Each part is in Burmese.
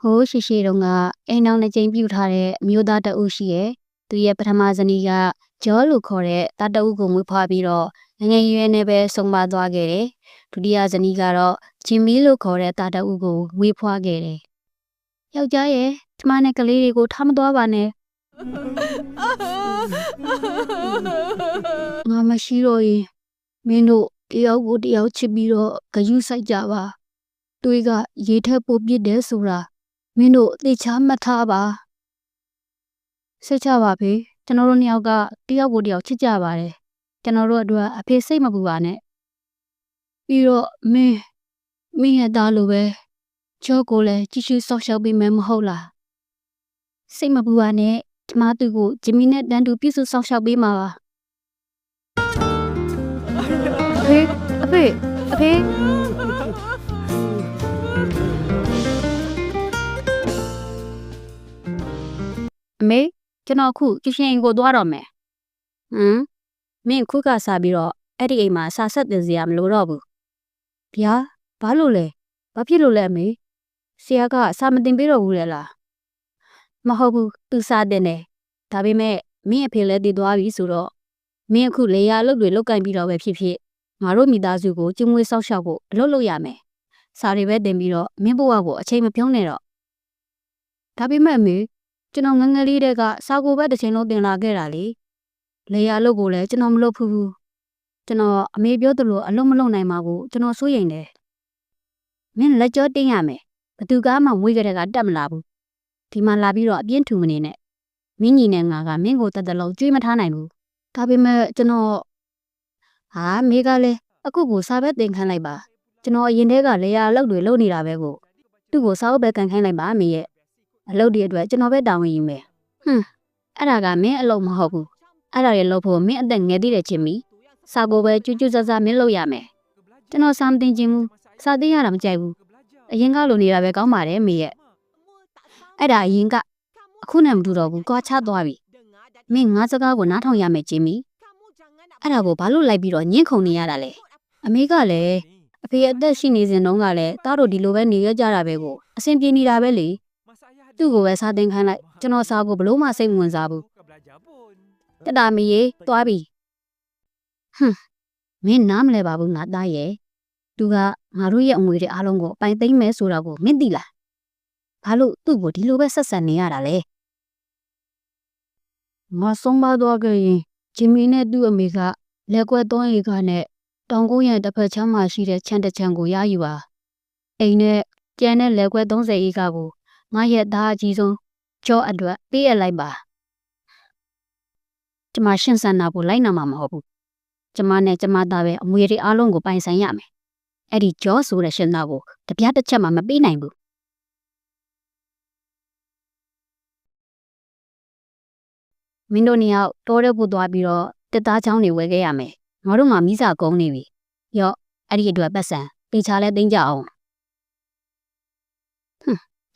ဟိုးရှိတုန်းကအိမ်အောင်နှစ်ကြိမ်ပြုတ်ထားတဲ့အမျိုးသားတအုပ်ရှိရဲ့သူရဲ့ပထမဇနီးကဂျောလို့ခေါ်တဲ့တတအုပ်ကိုမွေးဖွားပြီးတော့ငငယ်ရွယ်နဲ့ပဲဆုံးပါသွားခဲ့တယ်ဒုတိယဇနီးကတော့ဂျင်မီလို့ခေါ်တဲ့တတအုပ်ကိုမွေးဖွားခဲ့တယ်ယောက်ျားရဲ့ကျမနဲ့ကလေးတွေကိုထားမသွားပါနဲ့ငါမရှိတော့ရင်မင်းတို့တယောက်ကိုတယောက်ချစ်ပြီးတော့ဂယုစိုက်ကြပါတွေးကရေထက်ပိုပြစ်တယ်ဆိုတာမင်းတို့သိချမှတ်ထားပါစိတ်ချပါဖေကျွန်တော်တို့နှစ်ယောက်ကတယောက်ကိုတယောက်ချစ်ကြပါတယ်ကျွန်တော်တို့အတွက်အဖေစိတ်မပူပါနဲ့ပြီးတော့မင်းရဲ့သားလိုပဲကျော်ကိုလည်းကြည့်ရှုစောင့်ရှောက်ပေးမယ်မဟုတ်လားစိတ်မပူပါနဲ့ကျမသူ့ကိုဂျမီနဲ့တန်းတူပြုစုစောင့်ရှောက်ပေးမှာပါအဖေအမေကျွန်တော်ခုကျရှင်အိမ်ကိုသွားတော့မယ်မင်းခုကစားပြီးတော့အဲ့ဒီအိမ်မှာစာဆက်တင်စရာမလိုတော့ဘူးဗျာဘာလို့လဲဘာဖြစ်လို့လဲအမေဆရာကစာမတင်ပေးတော့ဘူးလေလားမဟုတ်ဘူးသူစာတင်တယ်ဒါပေမဲ့မင်းအဖေလည်းတည်သွားပြီဆိုတော့မင်းအခုလေယာအလုပ်တွေလုပ်ကင်ပြီးတော့ပဲဖြစ်ဖြစ်ငါတို့မိသားစုကိုကျမွေးဆောက်ရှောက်ဖို့အလုပ်လုပ်ရမယ်စာတွေပဲတင်ပြီးတော့မင်းဘဝကိုအချိန်မပြုံးနဲ့တော့ဒါပေမဲ့အမေကျွန်တော်ငငယ်လေးတဲ့ကစာကိုပဲတစ်ချိန်လုံးတင်လာခဲ့တာလေယာအလုပ်ကိုလည်းကျွန်တော်မလုပ်ဘူးကျွန်တော်အမေပြောသလိုအလုပ်မလုပ်နိုင်ပါဘူးကျွန်တော်စိုးရိမ်တယ်မင်းလက်ကြောတင်းရမယ်ဘသူကမှမွေးကြတဲ့ကတက်မလာဘူးဒီမှာလာပြီးတော့အပြင်းထူမနေနဲ့မင်းညီနဲ့ငါကမင်းကိုတသက်လုံးကြွေးမထားနိုင်ဘူးဒါပေမဲ့ကျွန်တော်မိကလည်းအခုကိုစာပဲတင်ခိုင်းလိုက်ပါကျွန်တော်အရင်တည်းကလေယာအလုပ်တွေလုပ်နေတာပဲကိုသူ့ကိုစာအုပ်ပဲကန်ခိုင်းလိုက်ပါမေရဲ့အလုပ်တွေအတွက်ကျွန်တော်ပဲတာဝန်ယူမယ်အဲ့ဒါကမင်းအလုပ်မဟုတ်ဘူးအဲ့ဒါတွေလုပ်ဖို့မင်းအသက်ငယ်သေးတယ်ချင်းမီစာကိုပဲကျွတ်ဆဆမင်းလုပ်ရမယ်ကျွန်တော်စာမတင်ချင်ဘူးစာသိရတာမကြိုက်ဘူးအရင်ကလိုနေတာပဲကောင်းပါတယ်မေရဲ့အဲ့ဒါအရင်ကအခုနဲ့မတူတော့ဘူးကြွားချသွားပြီမင်းငါစကားကိုနားထောင်ရမယ်ချင်းမီအဲ့ဒါကိုဘာလို့လိုက်ပြီးတော့ညှင်းခုန်နေရတာလဲအမေကလည်းအဖေအသက်ရှိနေစဉ်တုန်းကလည်းတားတို့ဒီလိုပဲနေရကြတာပဲကိုအဆင်ပြေနေတာပဲလေသူ့ကိုပဲစားတင်ခိုင်းလိုက်ကျွန်တော်စားကိုဘလို့မှစိတ်မဝင်စားဘူးတတာမီရေသွားပြီမင်းနားမလဲပါဘူးငါသားရဲ့သူကငါတို့ရဲ့အငွေတွေအားလုံးကိုပိုင်သိမ့်မယ်ဆိုတာကိုမင်းသိလားဘာလို့သူ့ကိုဒီလိုပဲဆက်ဆံနေရတာလဲငါဆုံးပါတော့ခဲ့ရင်ဂျင်မီနဲ့သူ့အမေကလက်ကွက်3ဧကနဲ့တောင်ကုန်းရဲ့တစ်ဖက်ချမ်းမှာရှိတဲ့ခြံတစ်ခြံကိုရယူပါအိမ်နဲ့ကျန်တဲ့လက်ကွက်30ဧကကိုငါရဲ့သားအကြီးဆုံးကြောအတွက်ပေးရလိုက်ပါကျမရှင်းစံနာကိုလိုက်နာမှာမဟုတ်ဘူးကျမနဲ့ကျမသားပဲအမွေတွေအားလုံးကိုပိုင်ဆိုင်ရမယ်အဲ့ဒီကြောဆိုတဲ့ရှင်းသားကိုတပြားတစ်ချက်မှမပေးနိုင်ဘူးမင်းတို့နှစ်ယောက်တောထဲပို့သွားပြီးတော့တက်သားချောင်းတွေဝယ်ခဲ့ရမယ်ငါတို့မှမိစာကုန်းနေပြီရော့အဲ့ဒီအတွက်ပတ်စံတေချာလဲသိမ်းကြအောင်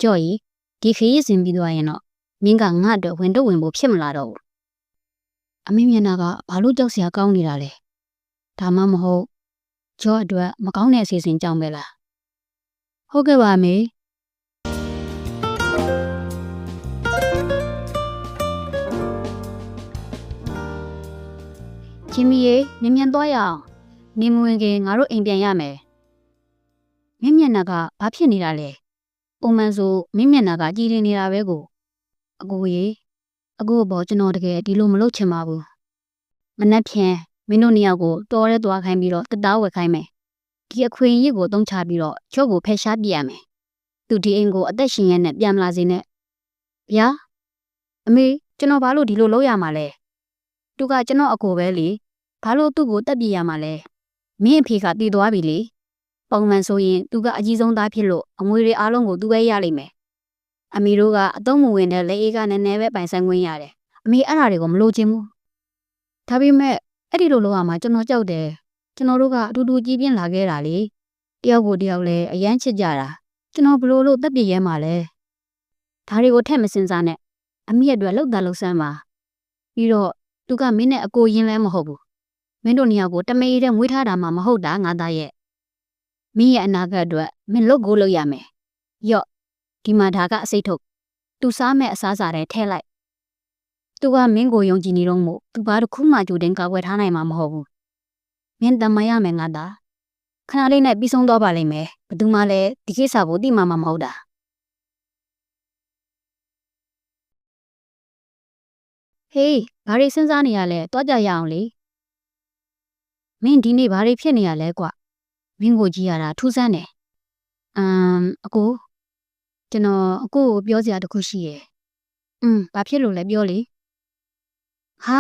ကြော်ကြီးဒီခရီးစဉ်ပြီးသွားရင်တော့မင်းကငါ့အတွက်ဝင်တော့ဝင်ဖို့ဖြစ်မလာတော့ဘူးအမေမျက်နှာကဘာလို့ကြောက်စရာကောင်းနေတာလဲဒါမှမဟုတ်ကြော့အတွက်မကောင်းတဲ့အစီအစဉ်ကြောင့်ပဲလားဟုတ်ကဲ့ပါမေဂျင်မီရေနင်မြန်သွားရအောင်နေမဝင်ခင်ငါတို့အိမ်ပြန်ရမယ်မင်းမျက်နှာကဘာဖြစ်နေတာလဲပုံမှန်ဆိုမင်းမျက်နှာကကြည်နေတာပဲကိုအကိုရေအခုဘောကျွန်တော်တကယ်ဒီလိုမလုပ်ချင်ပါဘူးမနှက်ဖြန်မင်းတို့နှစ်ယောက်ကိုတော်ရဲသွားခိုင်းပြီးတော့တသားဝယ်ခိုင်းမယ်ဒီအခွင့်အရေးကိုသုံးချပြီးတော့ချော့ကိုဖယ်ရှားပြရမယ်သူဒီအိမ်ကိုအသက်ရှင်ရနဲ့ပြန်မလာစေနဲ့ဗျာအမေကျွန်တော်ဘာလို့ဒီလိုလုပ်ရမှာလဲသူကကျွန်တော်အကိုပဲလေဘာလို့သူ့ကိုတက်ပြရမှာလဲမင်းအဖေကတည်သွားပြီလေပုံမှန်ဆိုရင်သူကအကြီးဆုံးသားဖြစ်လို့အမွေတွေအားလုံးကိုသူပဲရလိမ့်မယ်အမေတို့ကအသုံးမဝင်တဲ့လက်အေးကနည်းနည်းပဲပိုင်ဆိုင်ခွင့်ရတယ်အမေအဲ့ဒါတွေကိုမလိုချင်ဘူးဒါပေမဲ့အဲ့ဒီလိုလုပ်ရမှာကျွန်တော်ကြောက်တယ်ကျွန်တော်တို့ကအတူတူကြီးပြင်းလာခဲ့တာလေတယောက်ကိုတယောက်လည်းအရန်ချစ်ကြတာကျွန်တော်ဘလို့တက်ပြရဲမှာလဲဒါတွေကိုထက်မစင်စားနဲ့အမေအတွက်လှုပ်တာလှုပ်ဆန်းပါပြီးတော့သူကမင်းနဲ့အကိုရင်းလည်းမဟုတ်ဘူးမင်းတို့နှစ်ယောက်ကိုတမေးတဲ့မွေးထားတာမှမဟုတ်တာငါသားရဲ့မင်းရဲ့အနာဂတ်အတွက်မင်းလုပ်ကိုလုပ်ရမယ်ရော့ ဒီမှာဒါကအစိတ်ထုတ်သူစားမဲ့အစားစားတဲ့ထဲလိုက်သူကမင်းကိုယုံကြည်နေတော့မို့သူဘာတစ်ခုမှကြိုတင်ကာကွယ်ထားနိုင်မှာမဟုတ်ဘူးမင်းတမန်ရမယ်ငါသားခဏလေးနဲ့ပြီးဆုံးတော့ပါလိမ့်မယ်ဘယ်သူမှလည်းဒီကိစ္စကိုသိမှာမဟုတ်တာဟေးဘာတွေစဉ်းစားနေရလဲတွားကြရအောင်လေမင်းဒီနေ့ဘာတွေဖြစ်နေရလဲကွမင်းကိုကြည့်ရတာထူးဆန်းတယ်အကိုကျွန်တော်အကိုကိုပြောစရာတခုရှိရဲ့ဘာဖြစ်လို့လဲပြောလေဟာ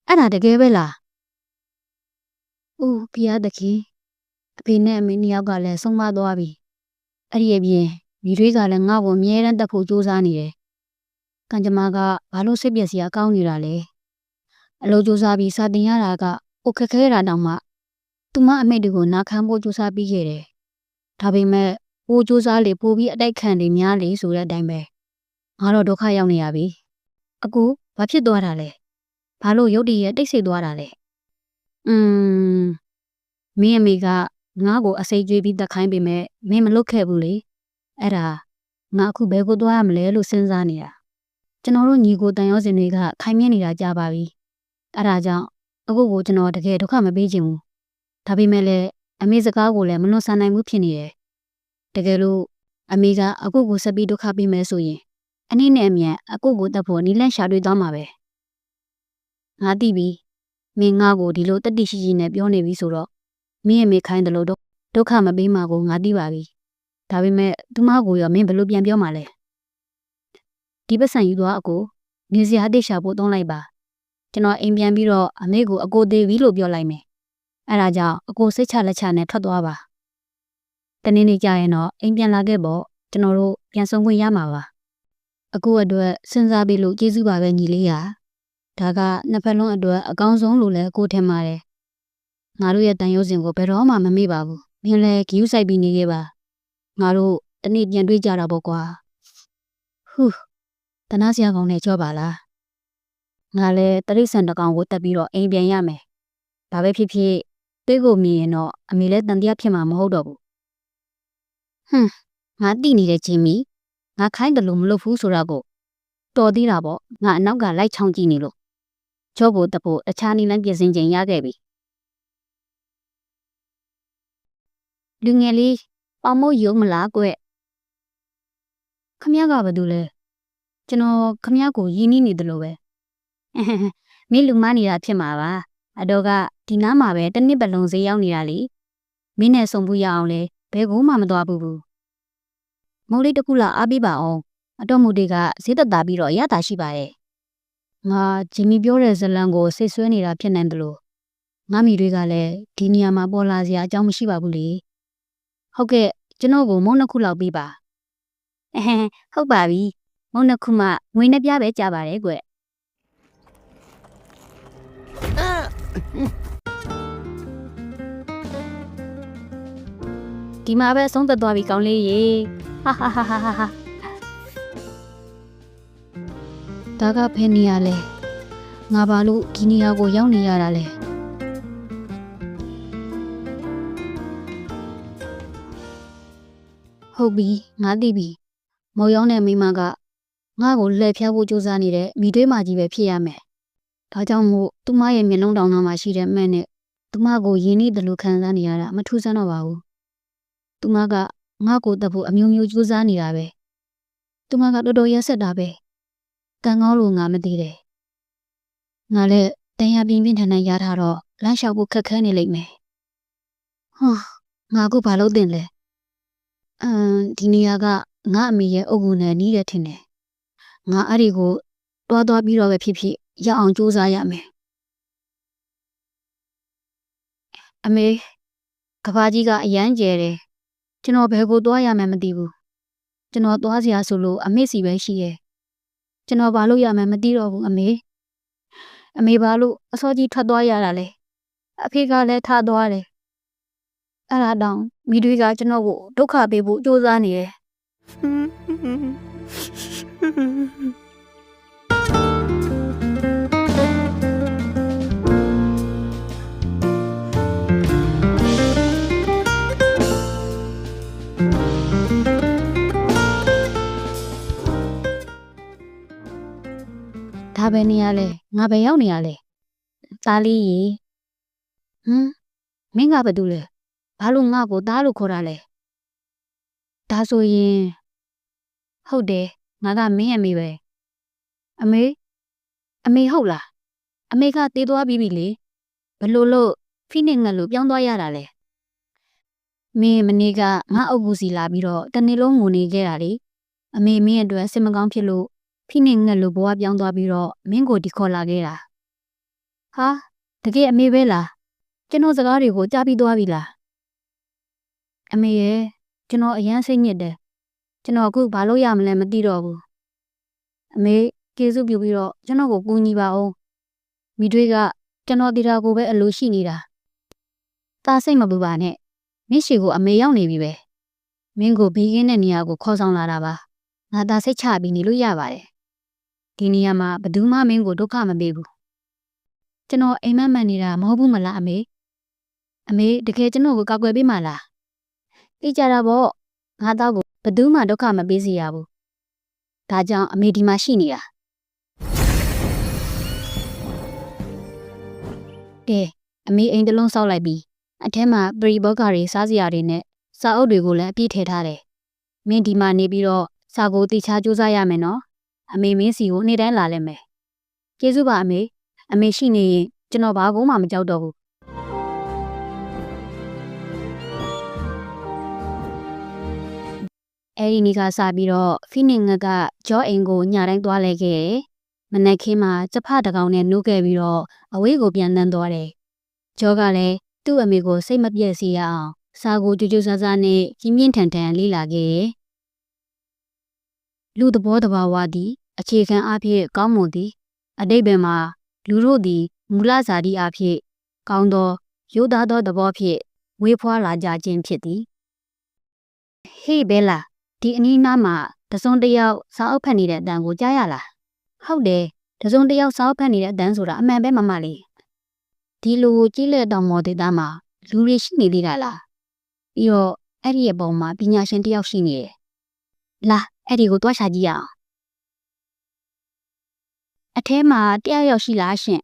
အဲ့ဒါတကယ်ပဲလားဖီးယားတခင်အဖေနဲ့အမေနှစ်ယောက်ကလည်းဆုံးမသွားပြီအဲ့ဒီအပြင်မိတွေကလည်းငါ့ကိုအမြဲတမ်းတက်ဖို့ကြိုးစားနေတယ်ကံကြမ္မာကဘာလို့စိတ်ပျက်စရာကောင်းနေတာလဲအလုပ်ကြိုးစားပြီးစာတင်ရတာကခက်ခဲတာတောင်မှသူမအမိတ်တွေကိုနာခံဖို့ကြိုးစားပြီးခဲ့တယ်ဒါပေမဲ့ပိုးကြိုးစားလေပိုးပြီးအတိုက်ခံတွေများလေဆိုတဲ့အတိုင်းပဲငါတော့ဒုက္ခရောက်နေရပြီအကူဘာဖြစ်သွားတာလဲဘာလို့ရုတ်တရက်တိတ်ဆိတ်သွားတာလဲမင်းအမေကငါ့ကိုအစိတ်ကျွေးပြီးတက်ခိုင်းပေမဲ့မင်းမလုပ်ခဲ့ဘူးလေအဲ့ဒါငါအခုဘယ်ကိုသွားရမလဲလို့စဉ်းစားနေတာကျွန်တော်တို့ညီကိုတန်ရောစင်တွေကခိုင်မြဲနေတာကြပါပြီအဲ့ဒါကြောင့်အခုကိုကျွန်တော်တကယ်ဒုက္ခမပေးချင်ဘူးဒါပေမဲ့လည်းအမေစကားကိုလည်းမလွန်ဆန်နိုင်ဘူးဖြစ်နေတယ်တကယ်လို့အမေကအခုကိုဆက်ပြီးဒုက္ခပေးမယ်ဆိုရင်အနည်းနဲ့အမြန်အခုကိုတက်ဖို့နီလန့်ရှာတွေ့သွားမှာပဲငါသိပြီမင်းငါ့ကိုဒီလိုတက်တိရှိရှိနဲ့ပြောနေပြီဆိုတော့မင်းအမေခိုင်းတယ်လို့ဒုက္ခမပေးမှာကိုငါသိပါပြီဒါပေမဲ့သူမကိုရောမင်းဘယ်လိုပြန်ပြောမှာလဲဒီပတ်စံယူသွားအကိုနေစရာအတိတ်ရှာဖို့တုံးလိုက်ပါကျွန်တော်အိမ်ပြန်ပြီးတော့အမေကိုအကိုသေးပြီလို့ပြောလိုက်မယ်အဲ့ဒါကြောင့်အကိုစိတ်ချလက်ချနဲ့ထွက်သွားပါတနေ့နေ့ကြာရင်တော့အိမ်ပြန်လာခဲ့ပေါ့ကျွန်တော်တို့ပြန်ဆုံခွင့်ရမှာပါအကိုအတွက်စဉ်းစားပြီးလို့ကျေးဇူးပါပဲညီလေးရာဒါကနှစ်ဖက်လုံးအတွက်အကောင်းဆုံးလို့လည်းအကိုထင်ပါတယ်ငါတို့ရဲ့တန်ရုံးစင်ကိုဘယ်တော့မှမမေ့ပါဘူးမင်းလည်းဂီယူဆိုင်ပြီးနေခဲ့ပါငါတို့တနေ့ပြန်တွေ့ကြတာပေါ့ကွာတနာစရာကောင်းနေကြောပါလားငါလည်းတရိတ်ဆန်တကောင်ကိုတက်ပြီးတော့အိမ်ပြန်ရမယ်ဘာပဲဖြစ်ဖြစ်တွေးကိုမြင်ရင်တော့အမေလည်းတန်တရားဖြစ်မှာမဟုတ်တော့ဘူးငါတိနေတဲ့ချင်းမီငါခိုင်းတယ်လို့မလုပ်ဘူးဆိုတာကိုတော်သေးတာပေါ့ငါအနောက်ကလိုက်ချောင်းကြည့်နေလို့ချောကိုတဖို့အခြားနည်းလမ်းပြင်ဆင်ချိန်ရခဲ့ပြီလူငယ်လေးပေါမို့ယုံမလားကွခမရကဘာတူလဲကျွန်တော်ခမရကိုယဉ်နီးနေတယ်လို့ပဲမင်းလူမနေတာဖြစ်မှာပါအတော့ကဒီနားမှာပဲတစ်နှစ်ပတ်လုံးဈေးရောက်နေတာလေမင်းနဲ့ဆုံဖို့ရအောင်လဲဘယ်ကိုမှမသွားဘူးမုတ်လေးတစ်ခုလောက်အားပေးပါအောင်အတော့မူတွေကဈေးသက်သာပြီးတော့ရတာရှိပါတယ်ငါဂျီမီပြောတဲ့ဇလန်ကိုစိတ်ဆွဲနေတာဖြစ်နိုင်တယ်လို့ငါမိတွေကလည်းဒီနေရာမှာပေါ်လာစရာအကြောင်းမရှိပါဘူးလေဟုတ်ကဲ့ကျွန်တော်ကိုမုံနှစ်ခုလောက်ပေးပါဟုတ်ပါပြီမုံနှစ်ခုမှငွေနှစ်ပြားပဲကြပါတယ်ကွဒီမှာပဲဆုံးသက်သွားပြီကောင်းလေးရေဟာဒါကဖယ်နေရလဲငါဘာလို့ဒီနေရာကိုရောက်နေရတာလဲဟုတ်ပြီငါသိပြီမော်ရောင်းတဲ့မိမကငါ့ကိုလှည့်ဖျားဖို့ကြိုးစားနေတဲ့မိသွေးမကြီးပဲဖြစ်ရမယ်ဒါကြောင့်မို့သူမရဲ့မျက်လုံးတောင်မှာရှိတဲ့မှန်နဲ့သူမကိုယဉ်နေတယ်လို့ခံစားနေရတာမထူးဆန်းတော့ပါဘူးသူမကငါ့ကိုတက်ဖို့အမျိုးမျိုးကြိုးစားနေတာပဲသူမကတော်တော်ရက်ဆက်တာပဲကံကောင်းလို့ငါမသိတယ်ငါလည်းတန်ရပြင်းပြင်းထန်ထန်ရထားတော့လမ်းလျှောက်ဖို့ခက်ခဲနေလိမ့်မယ်ငါအခုဘာလုပ်တင်လဲဒီနေရာကငါအမေရဲ့အုပ်ကူနဲ့နီးတယ်ထင်တယ်ငါအဲ့ဒီကိုတွားပြီးတော့ပဲဖြစ်ဖြစ်ရအောင်ကြိုးစားရမယ်အမေကဘာကြီးကအရန်ကျဲတယ်ကျွန်တော်ဘယ်ကိုသွားရမှန်းမသိဘူးကျွန်တော်သွားစရာဆိုလို့အမေစီပဲရှိရဲ့ကျွန်တော်ဘာလို့ရမှန်းမသိတော့ဘူးအမေဘာလို့အစောကြီးထွက်သွားရတာလဲအဖေကလည်းထားသွားတယ်အဲ့ဒါတောင်မိတွေကကျွန်တော်ကိုဒုက္ခပေးဖို့ကြိုးစားနေတယ် ဒါပဲနေရလဲငါပဲရောက်နေရလဲသားလေးရေမင်းကဘာတူလဲဘာလို့ငါ့ကိုသားလို့ခေါ်တာလဲဒါဆိုရင်ဟုတ်တယ်ငါကမင်းအမေပဲအမေဟုတ်လားအမေကတေးသွားပြီးပြီလေဘလို့ဖိနစ်ငတ်လို့ပြောင်းသွားရတာလဲမင်းမနေ့ကငါအုပ်ကူစီလာပြီးတော့တနေ့လုံးငိုနေခဲ့တာလေအမေမင်းအတွက်စိတ်မကောင်းဖြစ်လို့ဖိနစ်ငတ်လို့ဘဝပြောင်းသွားပြီးတော့မင်းကိုဒီခေါ်လာခဲ့တာဟာတကယ်အမေပဲလားကျွန်တော်စကားတွေကိုကြားပြီးသွားပြီလားအမေရဲ့ကျွန်တော်အရန်စိတ်ညစ်တယ်ကျွန်တော်အခုဘာလို့ရမလဲမသိတော့ဘူးအမေကျေးဇူးပြုပြီးတော့ကျွန်တော်ကိုကူညီပါဦးမိတွေကကျွန်တော်ဒီတာကိုပဲအလိုရှိနေတာသားစိတ်မပူပါနဲ့မင်းရှိကိုအမေရောက်နေပြီပဲမင်းကိုဘီကင်းတဲ့နေရာကိုခေါ်ဆောင်လာတာပါငါသားစိတ်ချပြီးနေလို့ရပါတယ်ဒီနေရာမှာဘယ်သူမှမင်းကိုဒုက္ခမပေးဘူးကျွန်တော်အိမ်မက်မှန်နေတာမဟုတ်ဘူးမလားအမေတကယ်ကျွန်တော်ကိုကောက်ွယ်ပေးမှလားသိကြတာပေါ့ငါသားကိုဘယ်သူမှဒုက္ခမပေးစေရဘူးဒါကြောင့်အမေဒီမှာရှိနေတာကဲအမေအိမ်တလုံးဆောက်လိုက်ပြီးအထဲမှာပရိဘောဂတွေစားစရာတွေနဲ့စာအုပ်တွေကိုလည်းအပြည့်ထည့်ထားတယ်မင်းဒီမှာနေပြီးတော့စာကိုတိချာစူးစမ်းရမယ်နော်အမေမင်းစီကိုနေ့တိုင်းလာလဲမယ်ကျေးဇူးပါအမေရှိနေရင်ကျွန်တော်ဘာမှမကြောက်တော့ဘူးအဲဒီနေ့ကစပြီးတော့ဖိနစ်ငတ်ကဂျောအိမ်ကိုညတိုင်းသွားလဲခဲ့တယ်မနက်ခင်းမှာစဖတကောင်နဲ့နှုတ်ခဲ့ပြီးတော့အဝေးကိုပြန်လှမ်းသွားတယ်ဂျောကလည်းသူ့အမေကိုစိတ်မပြည့်စေရအောင်စာကိုကြွကြွဆဆနဲ့ကြီးမြင့်ထန်ထန်လေ့လာခဲ့တယ်လူသဘောတဘာဝသည်အခြေခံအဖြစ်ကောင်းမွန်သည်အတိတ်ဘယ်မှာလူတို့သည်မူလဇာတိအဖြစ်ကောင်းသောရိုးသားသောသဘောဖြင့်ဝေးဖွားလာကြခြင်းဖြစ်သည်ဟေးဘဲလာဒီအနီးနားမှာတစုံတစ်ယောက်စာအုပ်ဖတ်နေတဲ့အတန်ကိုကြားရလားဟုတ်တယ်တစုံတစ်ယောက်စာအုပ်ဖတ်နေတဲ့အတန်ဆိုတာအမှန်ပဲမမလေးဒီလိုကြီးလက်တော်မော်ဒေတာမှာလူတွေရှိနေသေးတာလားပြီးတော့အဲ့ဒီရဲ့ပုံမှာပညာရှင်တစ်ယောက်ရှိနေတယ်လာအဲ့ဒီကိုတွားချကြည့်ရအောင်အထဲမှာတယောက်ယောက်ရှိလားရှင်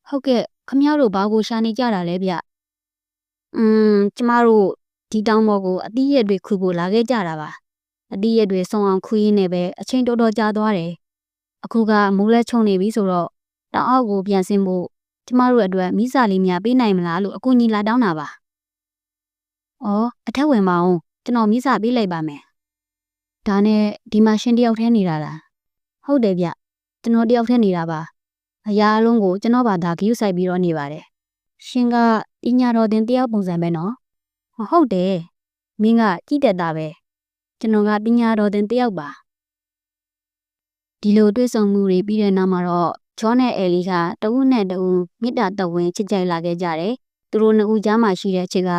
ဟုတ်ကဲ့ခမတို့ဘာကိုရှာနေကြတာလဲဗျကျမတို့ဒီတောင်ပေါ်ကိုအသီးရက်တွေခူဖို့လာခဲ့ကြတာပါအသီးရက်တွေစုံအောင်ခူးရင်းနဲ့ပဲအချိန်တော်တော်ကြာသွားတယ်အခုကမိုးလဲချုံနေပြီဆိုတော့တောင်အောက်ကိုပြန်ဆင်းဖို့ကျမတို့အတွက်မိစာလေးများပေးနိုင်မလားလို့အကူအညီလာတောင်းတာပါအော်အထက်ဝင်ပါအောင်ကျွန်တော်မိစာပေးလိုက်ပါမယ်ဒါနဲ့ဒီမှာရှင်တယောက်ထဲနေတာလားဟုတ်တယ်ဗျကျွန်တော်တယောက်ထဲနေတာပါအရာအလုံးကိုကျွန်တော်ဘာသာဂရုစိုက်ပြီးတော့နေပါတယ်ရှင်ကပညာတော်သင်တယောက်ပုံစံပဲနော်ဟုတ်တယ်မင်းကကြည့်တတ်တာပဲကျွန်တော်ကပညာတော်သင်တယောက်ပါဒီလိုတွေ့ဆုံမှုတွေပြီးတဲ့နောက်မှာတော့ဂျောနဲ့အဲလီကတဦးနဲ့တဦးမေတ္တာတော်ဝင်ချစ်ကြိုက်လာခဲ့ကြတယ်သူတို့နှစ်ဦးကြားမှာရှိတဲ့ချစ်က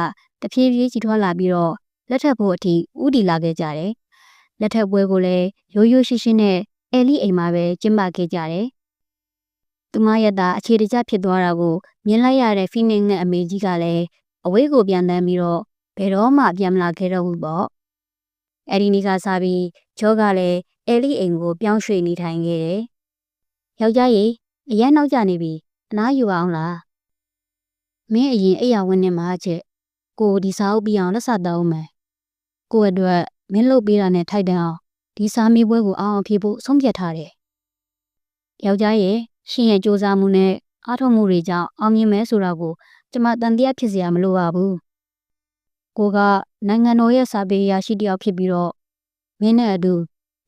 တဖြည်းဖြည်းကြီးထွားလာပြီးတော့လက်ထပ်ဖို့အထိဥတီလာခဲ့ကြတယ်လက်ထပ်ပွဲကိုလည်းရိုးရိုးရှင်းရှင်းနဲ့အဲလီအိမ်မှာပဲကျင်းပခဲ့ကြတယ်သူမရဲ့သားအခြေတကျဖြစ်သွားတာကိုမြင်လိုက်ရတဲ့ဖိနစ်နဲ့အမေကြီးကလည်းအဝေးကိုပြန်တန်းပြီးတော့ဘယ်တော့မှပြန်မလာခဲ့တော့ဘူးပေါ့အဲဒီနေ့ကစပြီးဂျောကလည်းအဲလီအိမ်ကိုပြောင်းရွှေ့နေထိုင်ခဲ့တယ်ယောက်ျားကြီးအရင်နောက်ကျနေပြီအနားယူအောင်လားမင်းအရင်အိယာဝင်းနေမှာချက်ကိုဒီစာအုပ်ပြီးအောင်လက်ဆက်တော့မယ်ကိုအတွက်မင်းလုပ်ပေးတာနဲ့ထိုက်တန်အောင်ဒီစာမေးပွဲကိုအောင်ဖြေဖို့ဆုံးဖြတ်ထားတယ်ယောက်ျားရဲ့ရှင်ရဲ့စူးစမ်းမှုနဲ့အားထုတ်မှုတွေကြောင့်အောင်မြင်မယ်ဆိုတာကိုကျွန်မတန်တရားဖြစ်စရာမလိုပါဘူးကိုကနိုင်ငံတော်ရဲ့စာပေအရာရှိတယောက်ဖြစ်ပြီးတော့မင်းနဲ့အတူ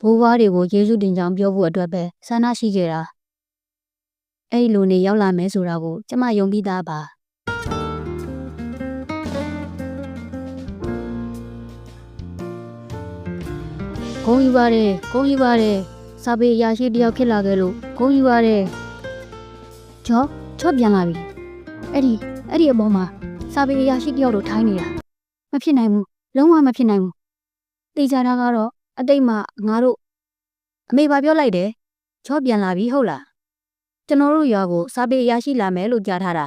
ဘိုးဘွားတွေကိုယေရှုတင်ကြောင်းပြောဖို့အတွက်ပဲဆန္ဒရှိခဲ့တာအဲ့လိုနေရောက်လာမယ်ဆိုတာကိုကျွန်မယုံပြီးသားပါဂုဏ်ယူပါတယ်စာပေအရာရှိတယောက်ဖြစ်လာခဲ့လို့ဂုဏ်ယူပါတယ်ချောပြန်လာပြီအဲ့ဒီအပေါ်မှာစာပေအရာရှိတယောက်တို့ထိုင်းနေတာမဖြစ်နိုင်ဘူးလုံးဝမဖြစ်နိုင်ဘူးသိကြတာကတော့အတိတ်မှာငါတို့အမေဘာပြောလိုက်တယ်ချောပြန်လာပြီဟုတ်လားကျွန်တော်တို့ရွာကိုစာပေအရာရှိလာမယ်လို့ကြားထားတာ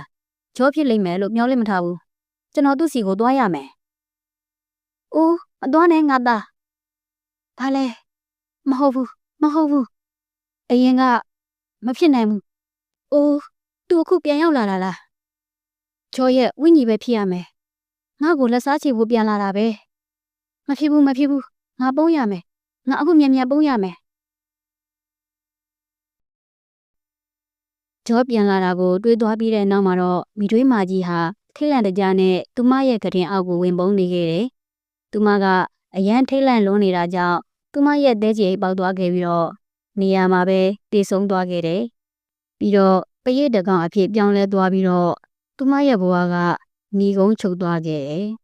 ချောဖြစ်လိမ့်မယ်လို့မျှော်လင့်မထားဘူးကျွန်တော်သူ့စီကိုသွားရမယ်အိုးမသွားနဲ့ငါသားဘာလဲမဟုတ်ဘူးအရင်က မဖြစ်နိုင်ဘူး။အိုးသူအခုပြန်ရောက်လာလား။ကျော်ရဲ့ဝိညာဉ်ပဲဖြစ်ရမယ်။ငါ့ကိုလက်စားချေဖို့ပြန်လာတာပဲ။မဖြစ်ဘူး။ငါပုံးရမယ်။ငါအခုမြန်ပုံးရမယ်။ကျော်ပြန်လာတာကိုတွေးသွားပြီးတဲ့နောက်မှာတော့မိထွေးမကြီးဟာထိတ်လန့်တကြားနဲ့သူမရဲ့ကတင်အောက်ကိုဝင်ပုန်းနေခဲ့တယ်။သူမကအရန်ထိတ်လန့်လွန်နေတာကြောင့်သူမရဲ့သဲကြေပေါက်သွားခဲ့ပြီးတော့နေရာမှာပဲတည်ဆုံးသွားခဲ့တယ်။ပြီးတော့ပရိတ်တကောင်အဖြစ်ပြောင်းလဲသွားပြီးတော့သူမရဲ့ဘဝကညီကုန်းချုပ်သွားခဲ့တယ်။